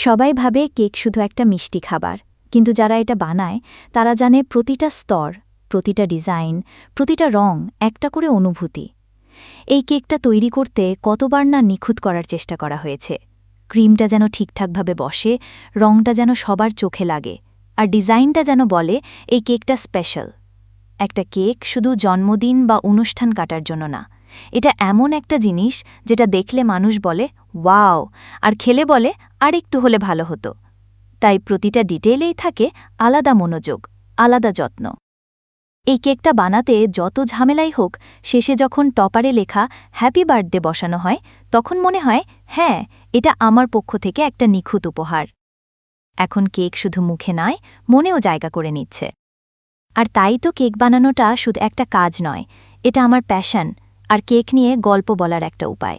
সবাই ভাবে কেক শুধু একটা মিষ্টি খাবার, কিন্তু যারা এটা বানায় তারা জানে প্রতিটা স্তর, প্রতিটা ডিজাইন, প্রতিটা রং একটা করে অনুভূতি। এই কেকটা তৈরি করতে কতবার না নিখুঁত করার চেষ্টা করা হয়েছে। ক্রিমটা যেন ঠিকঠাকভাবে বসে, রংটা যেন সবার চোখে লাগে, আর ডিজাইনটা যেন বলে এই কেকটা স্পেশাল। একটা কেক শুধু জন্মদিন বা অনুষ্ঠান কাটার জন্য না, এটা এমন একটা জিনিস যেটা দেখলে মানুষ বলে ওয়াও, আর খেলে বলে আর একটু হলে ভালো হতো। তাই প্রতিটা ডিটেইলেই থাকে আলাদা মনোযোগ, আলাদা যত্ন। এই কেকটা বানাতে যত ঝামেলাই হোক, শেষে যখন টপারে লেখা হ্যাপি বার্থডে বসানো হয়, তখন মনে হয় হ্যাঁ, এটা আমার পক্ষ থেকে একটা নিখুঁত উপহার। এখন কেক শুধু মুখে নয়, মনেও জায়গা করে নিচ্ছে। আর তাই তো কেক বানানোটা শুধু একটা কাজ নয়, এটা আমার প্যাশন, আর কেক নিয়ে গল্প বলার একটা উপায়।